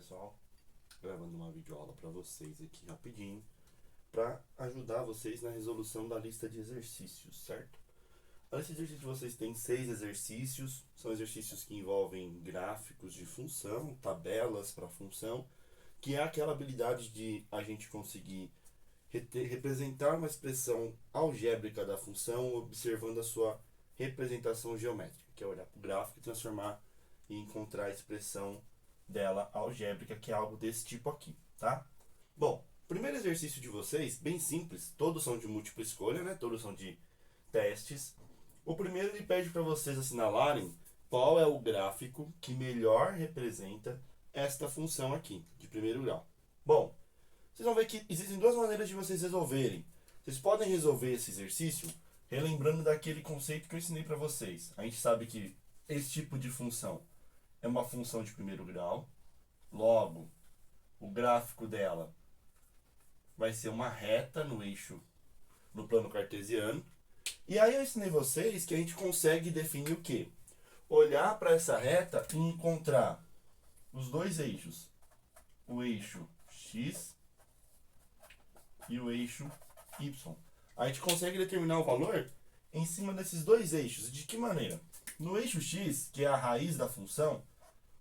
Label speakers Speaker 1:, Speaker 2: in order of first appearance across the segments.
Speaker 1: pessoal, gravando uma videoaula para vocês aqui rapidinho, para ajudar vocês na resolução da lista de exercícios, certo? A lista de exercícios de vocês tem 6 exercícios, são exercícios que envolvem gráficos de função, tabelas para função, que é aquela habilidade de a gente conseguir representar uma expressão algébrica da função observando a sua representação geométrica, que é olhar para o gráfico e transformar e encontrar a expressão dela algébrica, que é algo desse tipo aqui, tá? Bom, primeiro exercício de vocês, bem simples, todos são de múltipla escolha, né? Todos são de testes. O primeiro ele pede para vocês assinalarem qual é o gráfico que melhor representa esta função aqui, de primeiro grau. Bom, vocês vão ver que existem duas maneiras de vocês resolverem. Vocês podem resolver esse exercício relembrando daquele conceito que eu ensinei para vocês. A gente sabe que esse tipo de função é uma função de primeiro grau, logo, o gráfico dela vai ser uma reta no eixo, no plano cartesiano. E aí eu ensinei vocês que a gente consegue definir o quê? Olhar para essa reta e encontrar os dois eixos, o eixo x e o eixo y. A gente consegue determinar o valor em cima desses dois eixos. De que maneira? No eixo x, que é a raiz da função,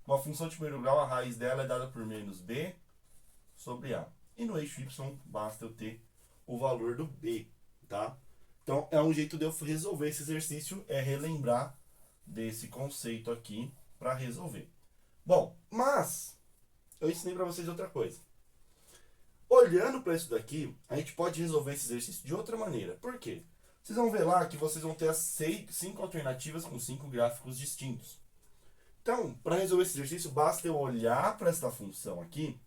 Speaker 1: uma função de primeiro grau, a raiz dela é dada por menos b sobre a. E no eixo y, basta eu ter o valor do b, tá? Então, é um jeito de eu resolver esse exercício, é relembrar desse conceito aqui para resolver. Bom, mas eu ensinei para vocês outra coisa. Olhando para isso daqui, a gente pode resolver esse exercício de outra maneira. Por quê? Vocês vão ver lá que vocês vão ter as 5 alternativas com 5 gráficos distintos. Então, para resolver esse exercício, basta eu olhar para esta função aqui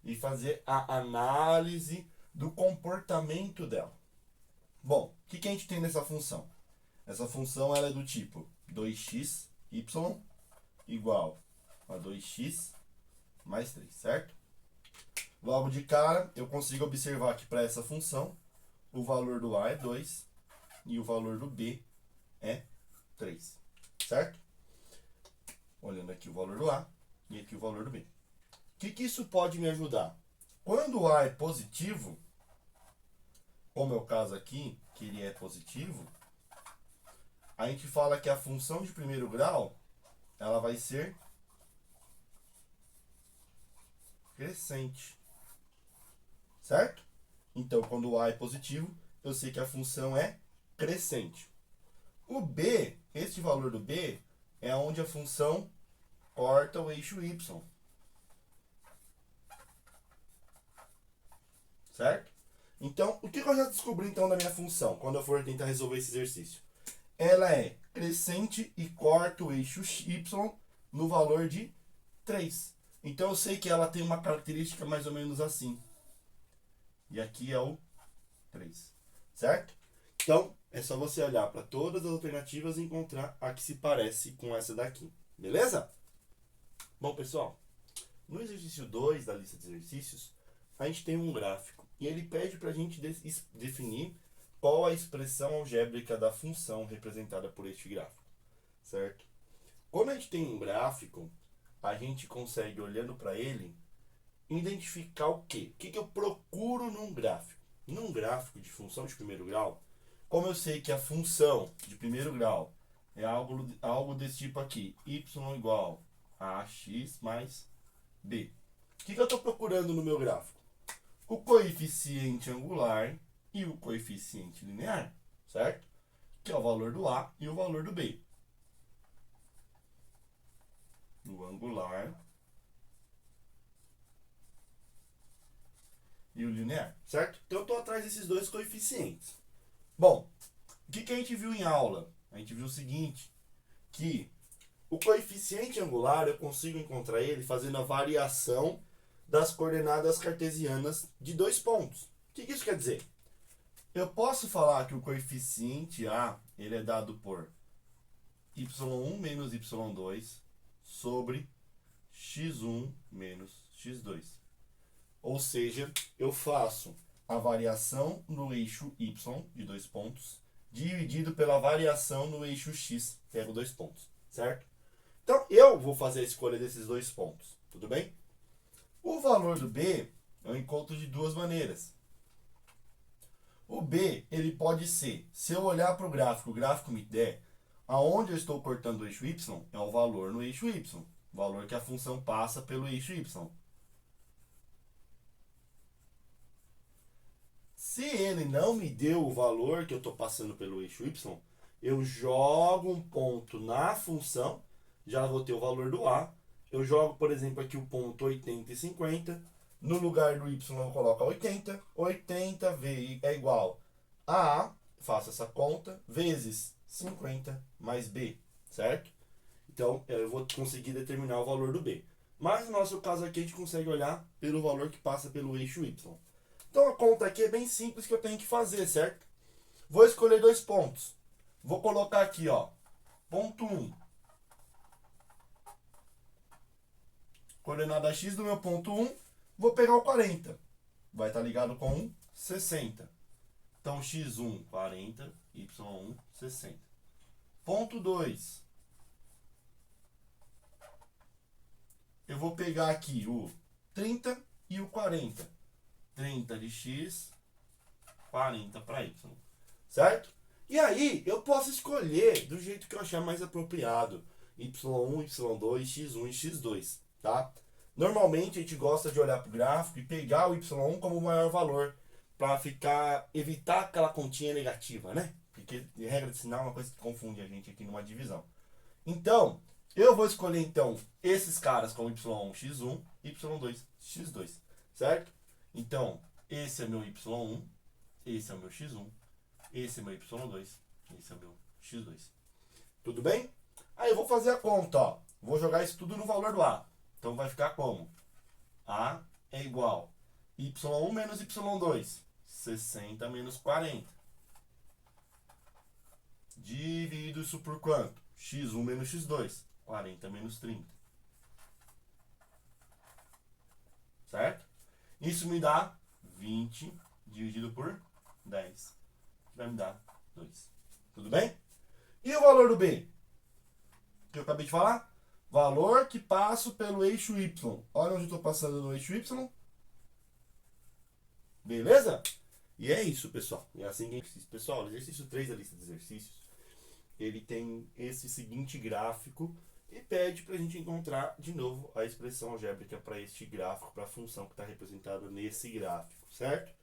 Speaker 1: e fazer a análise do comportamento dela. Bom, o que a gente tem nessa função? Essa função ela é do tipo 2xy igual a 2x mais 3, certo? Logo de cara, eu consigo observar que para essa função, o valor do a é 2 e o valor do b é 3, certo? Olhando aqui o valor do a e aqui o valor do b. O que isso pode me ajudar? Quando o a é positivo, como é o caso aqui, que ele é positivo, a gente fala que a função de primeiro grau, ela vai ser crescente. Certo? Então, quando o a é positivo, eu sei que a função é crescente. O b, este valor do b, é onde a função corta o eixo y. Certo? Então, o que eu já descobri então da minha função, quando eu for tentar resolver esse exercício? Ela é crescente e corta o eixo y no valor de 3. Então, eu sei que ela tem uma característica mais ou menos assim. E aqui é o 3. Certo? Então, é só você olhar para todas as alternativas e encontrar a que se parece com essa daqui. Beleza? Bom, pessoal, no exercício 2 da lista de exercícios, a gente tem um gráfico. E ele pede para a gente definir qual a expressão algébrica da função representada por este gráfico. Certo? Quando a gente tem um gráfico, a gente consegue, olhando para ele, identificar o quê? O que eu procuro num gráfico? Num gráfico de função de primeiro grau, como eu sei que a função de primeiro grau é algo desse tipo aqui, y igual a x mais b. O que eu estou procurando no meu gráfico? O coeficiente angular e o coeficiente linear, certo? Que é o valor do a e o valor do b. O angular e o linear, certo? Então eu estou atrás desses dois coeficientes. Bom, o que a gente viu em aula? A gente viu o seguinte, que o coeficiente angular eu consigo encontrar ele fazendo a variação das coordenadas cartesianas de 2 pontos. O que isso quer dizer? Eu posso falar que o coeficiente a ele é dado por y1 menos y2 sobre x1 menos x2. Ou seja, eu faço a variação no eixo y de 2 pontos dividido pela variação no eixo x, pego 2 pontos, certo? Então, eu vou fazer a escolha desses 2 pontos, tudo bem? O valor do B eu encontro de duas maneiras. O B, ele pode ser, se eu olhar para o gráfico me der, aonde eu estou cortando o eixo Y, é o valor no eixo Y. O valor que a função passa pelo eixo Y. Se ele não me deu o valor que eu estou passando pelo eixo Y, eu jogo um ponto na função, já vou ter o valor do A. Eu jogo, por exemplo, aqui o ponto 80 e 50. No lugar do Y eu coloco 80. 80 é igual a A, faço essa conta, vezes 50 mais B, certo? Então, eu vou conseguir determinar o valor do B. Mas no nosso caso aqui, a gente consegue olhar pelo valor que passa pelo eixo Y. Então, a conta aqui é bem simples que eu tenho que fazer, certo? Vou escolher dois pontos. Vou colocar aqui, ó, ponto 1. Coordenada x do meu ponto 1, vou pegar o 40. Vai estar ligado com 60. Então, x1, 40, y1, 60. Ponto 2. Eu vou pegar aqui o 30 e o 40. 30 de x, 40 para y. Certo? E aí, eu posso escolher do jeito que eu achar mais apropriado. y1, y2, x1 e x2. Tá? Normalmente, a gente gosta de olhar para o gráfico e pegar o y1 como o maior valor. Para evitar aquela continha negativa, né? Porque, regra de sinal, é uma coisa que confunde a gente aqui numa divisão. Então, eu vou escolher, então, esses caras como y1, x1, y2, x2. Certo? Então, esse é meu y1, esse é o meu x1, esse é meu y2, esse é o meu x2. Tudo bem? Aí eu vou fazer a conta, ó. Vou jogar isso tudo no valor do A. Então vai ficar como? A é igual y1 menos y2, 60 menos 40. Divido isso por quanto? x1 menos x2, 40 menos 30. Certo? Isso me dá 20 dividido por 10. Que vai me dar 2. Tudo bem? E o valor do B? Que eu acabei de falar? Valor que passo pelo eixo Y. Olha onde eu estou passando no eixo Y. Beleza? E é isso, pessoal. É assim que... Pessoal, o exercício 3 da lista de exercícios, ele tem esse seguinte gráfico e pede para a gente encontrar de novo a expressão algébrica para este gráfico, para a função que está representada nesse gráfico, certo?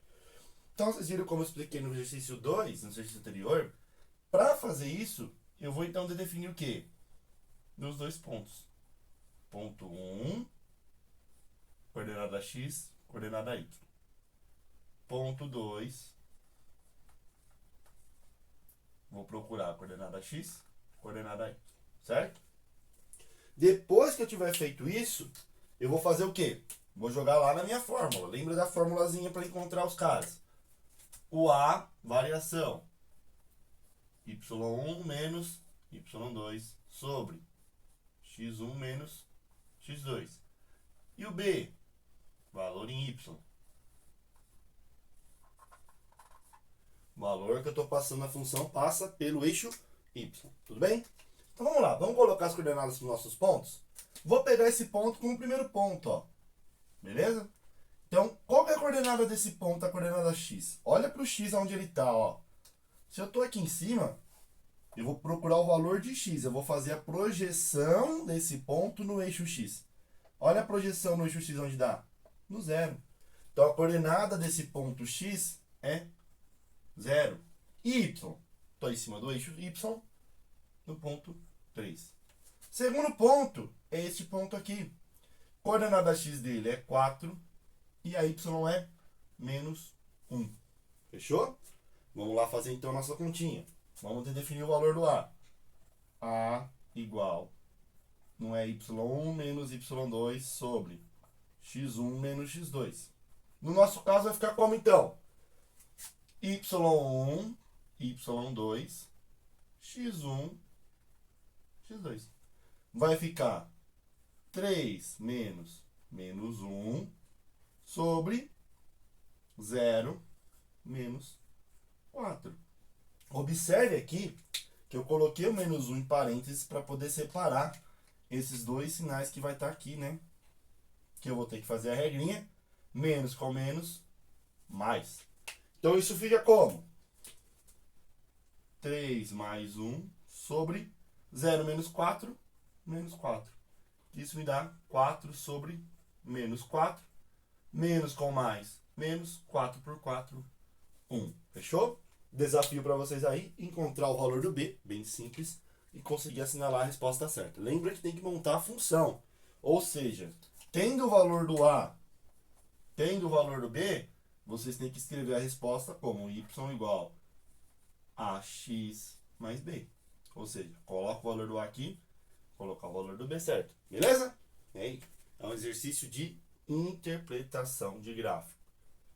Speaker 1: Então, vocês viram como eu expliquei no exercício 2, no exercício anterior? Para fazer isso, eu vou então definir o quê? Dos dois pontos. Ponto 1, coordenada x, coordenada y. Ponto 2, vou procurar a coordenada x, coordenada y, certo? Depois que eu tiver feito isso, eu vou fazer o quê? Vou jogar lá na minha fórmula. Lembra da formulazinha para encontrar os caras? O A, variação. y1 menos y2 sobre x1 menos x2. E o B, valor em y. O valor que eu estou passando na função passa pelo eixo y. Tudo bem? Então vamos lá, vamos colocar as coordenadas dos nossos pontos. Vou pegar esse ponto como o primeiro ponto, ó. Beleza? Então, qual que é a coordenada desse ponto, a coordenada x? Olha para o x onde ele está, ó. Se eu estou aqui em cima, eu vou procurar o valor de x. Eu vou fazer a projeção desse ponto no eixo x. Olha a projeção no eixo x onde dá? No zero. Então, a coordenada desse ponto x é 0. E y? Estou em cima do eixo y, no ponto 3. Segundo ponto é este ponto aqui. Coordenada x dele é 4 e a y é menos 1. Fechou? Vamos lá fazer então a nossa continha. Vamos definir o valor do A. A igual, não é y1 menos y2 sobre x1 menos x2. No nosso caso vai ficar como então? y1, y2, x1, x2. Vai ficar 3 menos menos 1 sobre 0 menos 4. Observe aqui que eu coloquei o menos 1 em parênteses para poder separar esses dois sinais que vai estar aqui, né? que eu vou ter que fazer a regrinha, menos com menos, mais. Então isso fica como? 3 mais 1 sobre 0 menos 4, menos 4. Isso me dá 4 sobre menos 4, menos com mais, menos 4 por 4, 1. Fechou? Desafio para vocês aí, encontrar o valor do B, bem simples, e conseguir assinalar a resposta certa. Lembra que tem que montar a função. Ou seja, tendo o valor do A, tendo o valor do B, vocês têm que escrever a resposta como y igual a x mais b. Ou seja, coloca o valor do A aqui, colocar o valor do B certo. Beleza? É um exercício de interpretação de gráfico.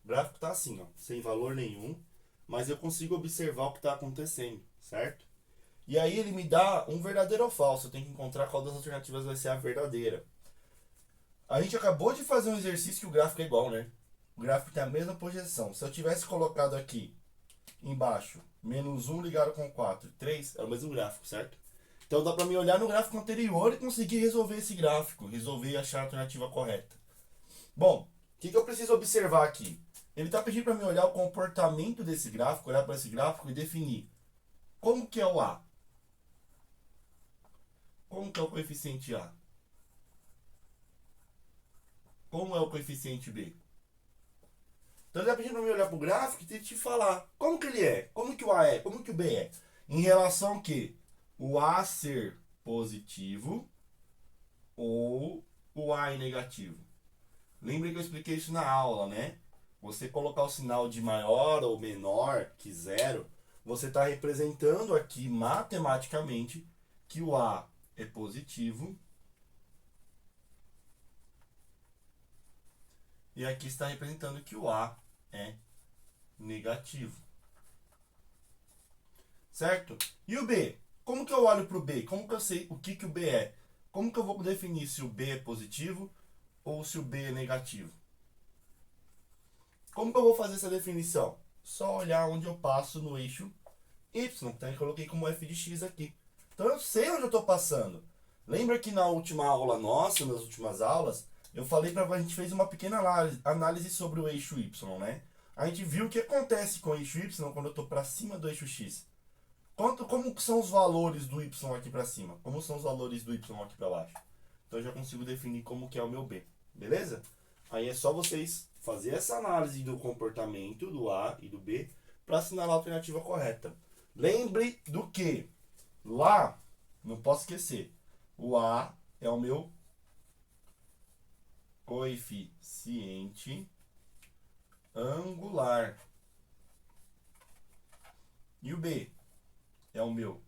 Speaker 1: O gráfico está assim, ó, sem valor nenhum, mas eu consigo observar o que está acontecendo, certo? E aí ele me dá um verdadeiro ou falso. Eu tenho que encontrar qual das alternativas vai ser a verdadeira. A gente acabou de fazer um exercício que o gráfico é igual, né? O gráfico tem a mesma projeção. Se eu tivesse colocado aqui embaixo, menos 1 ligado com 4, 3, é o mesmo gráfico, certo? Então dá para me olhar no gráfico anterior e conseguir resolver esse gráfico, resolver e achar a alternativa correta. Bom, o que eu preciso observar aqui? Ele está pedindo para me olhar o comportamento desse gráfico, olhar para esse gráfico e definir como que é o A. Como que é o coeficiente A? Como é o coeficiente B? Então ele está pedindo para me olhar para o gráfico e te falar como que ele é, como que o A é, como que o B é. Em relação ao que? O A ser positivo ou o A é negativo. Lembre que eu expliquei isso na aula, né? Você colocar o sinal de maior ou menor que zero, você está representando aqui matematicamente que o A é positivo e aqui está representando que o A é negativo. Certo? E o B? Como que eu olho para o B? Como que eu sei o que o B é? Como que eu vou definir se o B é positivo ou se o B é negativo? Como que eu vou fazer essa definição? Só olhar onde eu passo no eixo Y. Então eu coloquei como f de x aqui. Então eu sei onde eu estou passando. Lembra que na última aula nossa, nas últimas aulas, eu falei para a gente fez uma pequena análise sobre o eixo Y, né? A gente viu o que acontece com o eixo Y quando eu estou para cima do eixo X. Como são os valores do Y aqui para cima? Como são os valores do Y aqui para baixo? Então eu já consigo definir como que é o meu B. Beleza? Aí é só vocês fazer essa análise do comportamento do A e do B para assinalar a alternativa correta. Lembre do que lá, não posso esquecer, o A é o meu coeficiente angular. E o B é o meu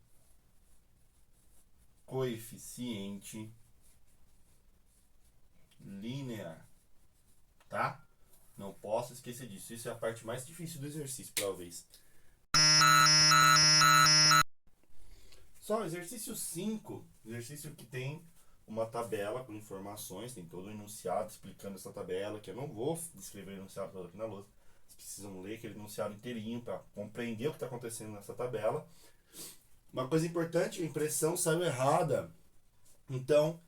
Speaker 1: coeficiente linear. Tá? Não posso esquecer disso. Isso é a parte mais difícil do exercício, talvez. Só exercício 5. Exercício que tem uma tabela com informações, tem todo o enunciado explicando essa tabela, que eu não vou descrever o enunciado todo aqui na lousa. Vocês precisam ler aquele enunciado inteirinho para compreender o que está acontecendo nessa tabela. Uma coisa importante, a impressão saiu errada. Então,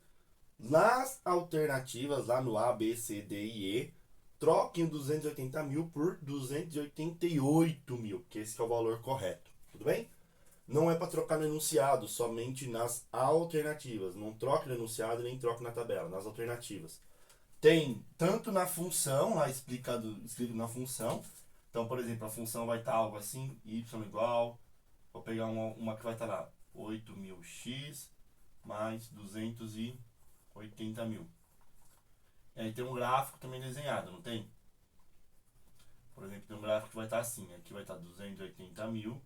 Speaker 1: nas alternativas, lá no A, B, C, D e E, troquem 280 mil por 288 mil, que esse é o valor correto. Tudo bem? Não é para trocar no enunciado, somente nas alternativas. Não troque no enunciado nem troque na tabela, nas alternativas. Tem tanto na função, lá escrito na função. Então, por exemplo, a função vai estar algo assim, y igual, vou pegar uma que vai estar lá, 8.000x mais 280 mil. E aí tem um gráfico também desenhado, não tem? Por exemplo, tem um gráfico que vai estar assim, aqui vai estar 280 mil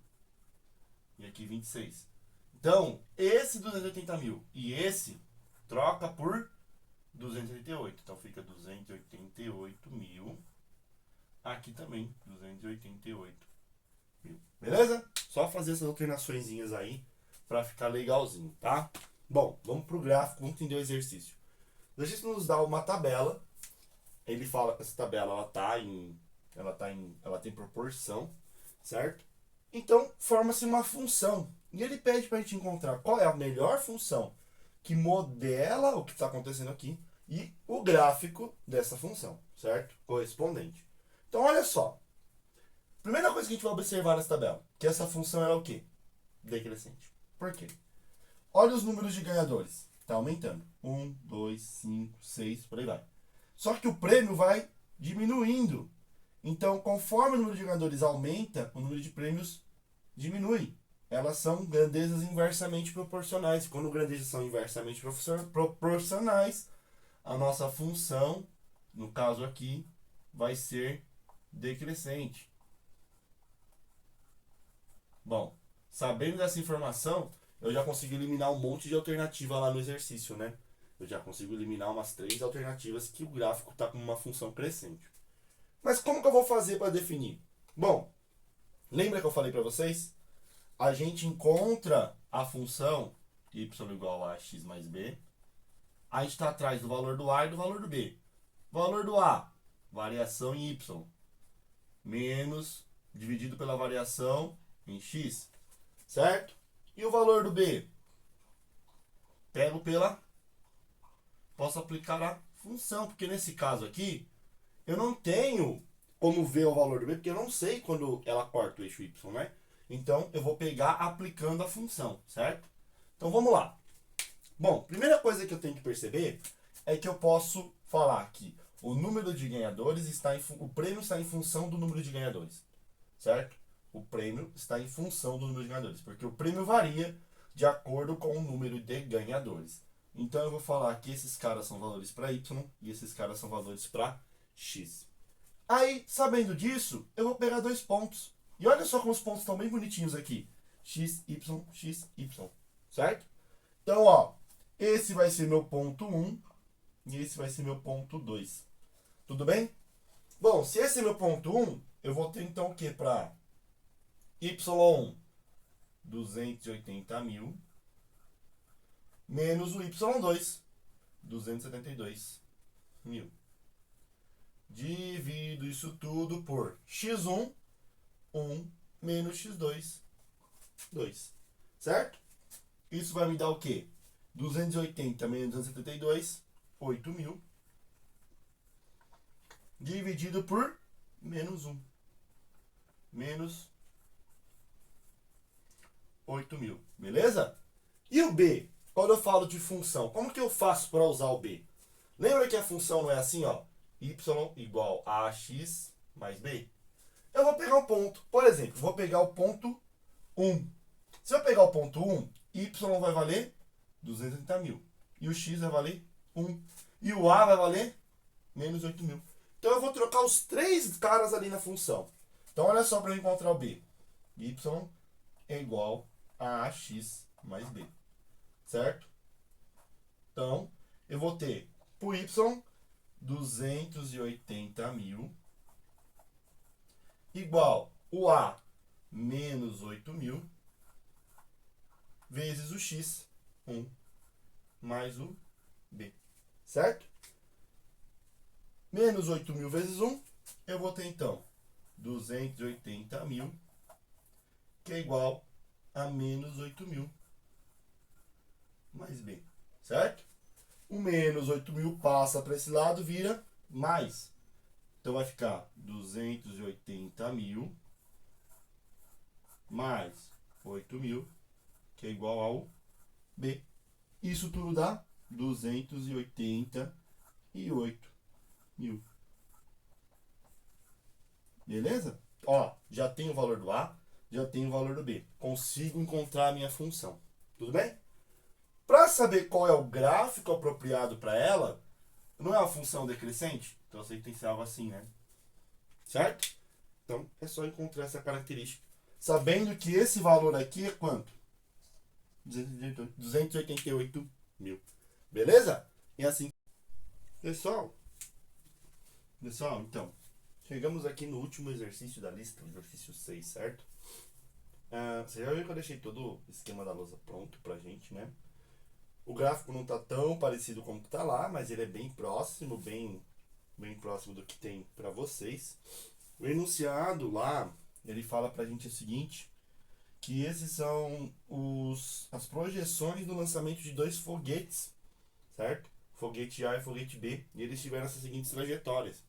Speaker 1: e aqui 26. Então, esse 280 mil e esse troca por 288. Então fica 288 mil. Aqui também 288 mil. Beleza? Só fazer essas alternaçõezinhas aí para ficar legalzinho, tá? Bom, vamos pro gráfico, vamos entender o exercício. O exercício nos dá uma tabela. Ele fala que essa tabela ela tem proporção, certo? Então, forma-se uma função. E ele pede para a gente encontrar qual é a melhor função que modela o que está acontecendo aqui e o gráfico dessa função, certo? Correspondente. Então, olha só. Primeira coisa que a gente vai observar nessa tabela, que essa função era o quê? Decrescente. Por quê? Olha os números de ganhadores. Está aumentando. 1, 2, 5, 6, por aí vai. Só que o prêmio vai diminuindo. Então, conforme o número de ganhadores aumenta, o número de prêmios diminui. Elas são grandezas inversamente proporcionais. Quando grandezas são inversamente proporcionais, a nossa função, no caso aqui, vai ser decrescente. Bom, sabendo dessa informação, eu já consigo eliminar um monte de alternativa lá no exercício, né? Eu já consigo eliminar umas 3 alternativas que o gráfico está com uma função crescente. Mas como que eu vou fazer para definir? Bom, lembra que eu falei para vocês? A gente encontra a função y igual a x mais b. A gente está atrás do valor do a e do valor do b. Valor do a, variação em y, menos dividido pela variação em x, certo? E o valor do b? Pego pela... Posso aplicar a função, porque nesse caso aqui, eu não tenho como ver o valor do b, porque eu não sei quando ela corta o eixo y, né? Então, eu vou pegar aplicando a função, certo? Então, vamos lá. Bom, primeira coisa que eu tenho que perceber é que eu posso falar que o número de ganhadores está o prêmio está em função do número de ganhadores, certo? O prêmio está em função do número de ganhadores, porque o prêmio varia de acordo com o número de ganhadores. Então, eu vou falar que esses caras são valores para y e esses caras são valores para x. Aí, sabendo disso, eu vou pegar 2 pontos. E olha só como os pontos estão bem bonitinhos aqui. X, Y, X, Y. Certo? Então, ó, esse vai ser meu ponto 1 e esse vai ser meu ponto 2. Tudo bem? Bom, se esse é meu ponto 1, eu vou ter então o que para Y1? 280 mil menos o Y2, 272 mil. Divido isso tudo por x1, 1, menos x2, 2. Certo? Isso vai me dar o quê? 280 menos 272, 8 mil. Dividido por menos 1. Menos 8 mil. Beleza? E o b? Quando eu falo de função, como que eu faço para usar o b? Lembra que a função não é assim, ó? Y igual a x mais b. Eu vou pegar um ponto. Por exemplo, vou pegar o ponto 1. Se eu pegar o ponto 1, y vai valer 280 mil. E o x vai valer 1. E o a vai valer menos 8 mil. Então eu vou trocar os 3 caras ali na função. Então olha só para eu encontrar o b. Y é igual a ax mais b. Certo? Então eu vou ter por y 280 mil igual o A menos 8 mil vezes o X, 1, mais o B. Certo? Menos 8 mil vezes 1, eu vou ter então 280 mil, que é igual a menos 8 mil mais B. Certo? O menos 8 mil passa para esse lado, vira mais. Então vai ficar 280 mil mais 8 mil, que é igual ao B. Isso tudo dá 288 mil. Beleza? Ó, já tem o valor do A, já tem o valor do B. Consigo encontrar a minha função. Tudo bem? Para saber qual é o gráfico apropriado para ela, não é uma função decrescente? Então eu sei que tem que ser algo assim, né? Certo? Então é só encontrar essa característica. Sabendo que esse valor aqui é quanto? 288 mil. Beleza? E assim. Pessoal, então, chegamos aqui no último exercício da lista, o exercício 6, certo? Você já viu que eu deixei todo o esquema da lousa pronto pra gente, né? O gráfico não está tão parecido como que está lá, mas ele é bem próximo, bem próximo do que tem para vocês. O enunciado lá, ele fala para a gente o seguinte, que esses são as projeções do lançamento de 2 foguetes, certo? foguete A e foguete B, e eles tiveram essas seguintes trajetórias.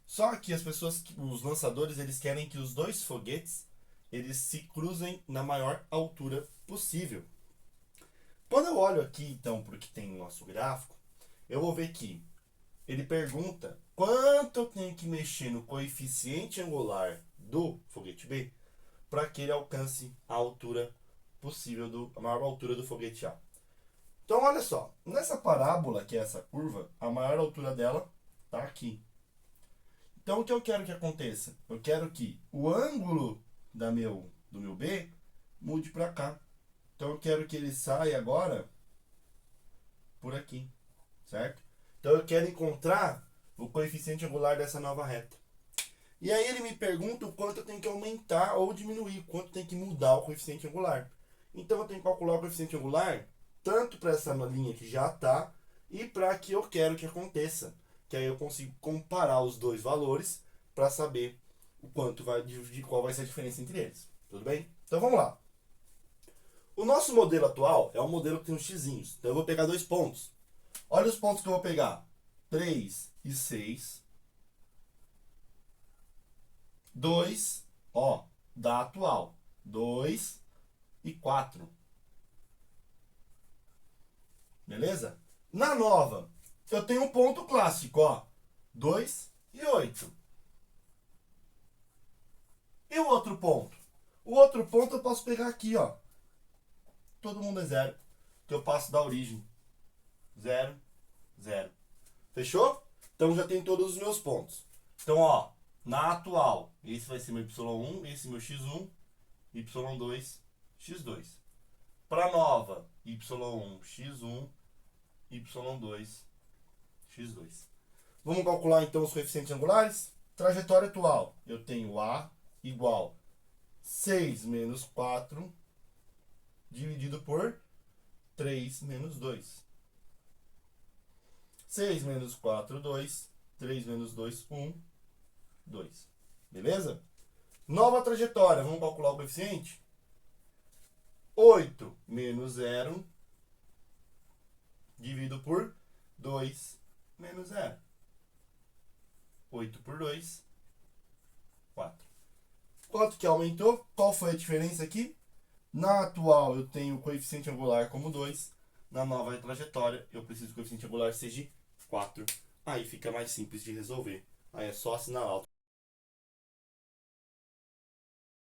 Speaker 1: Só que as pessoas, os lançadores, eles querem que os dois foguetes eles se cruzem na maior altura possível. Quando eu olho aqui, então, para o que tem no nosso gráfico, eu vou ver que ele pergunta quanto eu tenho que mexer no coeficiente angular do foguete B para que ele alcance a altura possível, a maior altura do foguete A. Então, olha só, nessa parábola, que é essa curva, a maior altura dela está aqui. Então, o que eu quero que aconteça? Eu quero que o ângulo do meu B mude para cá. Então, eu quero que ele saia agora por aqui, certo? Então, eu quero encontrar o coeficiente angular dessa nova reta. E aí ele me pergunta o quanto eu tenho que aumentar ou diminuir, quanto tem que mudar o coeficiente angular. Então, eu tenho que calcular o coeficiente angular tanto para essa linha que já está e para a que eu quero que aconteça. Que aí eu consigo comparar os dois valores para saber o quanto de qual vai ser a diferença entre eles. Tudo bem? Então vamos lá. O nosso modelo atual é um modelo que tem uns xizinhos. Então eu vou pegar 2 pontos. Olha os pontos que eu vou pegar. 3 e 6. 2, ó, da atual. 2 e 4. Beleza? Na nova, eu tenho um ponto clássico, ó. 2 e 8. E o outro ponto? O outro ponto eu posso pegar aqui, ó. Todo mundo é 0. Que eu passo da origem. 0, 0. Fechou? Então já tem todos os meus pontos. Então, ó, na atual, esse vai ser meu y1, esse meu x1, y2, x2. Para nova, y1, x1, y2, x2. Vamos calcular então os coeficientes angulares? Trajetória atual, eu tenho A igual 6 menos 4 dividido por 3 menos 2. 6 menos 4, 2. 3 menos 2, 1. 2. Beleza? Nova trajetória, vamos calcular o coeficiente? 8 menos 0 dividido por 2 menos 0. 8 por 2, 4. Quanto que aumentou? Qual foi a diferença aqui? Na atual eu tenho o coeficiente angular como 2. Na nova trajetória eu preciso que o coeficiente angular seja 4. Aí fica mais simples de resolver. Aí é só assinalar.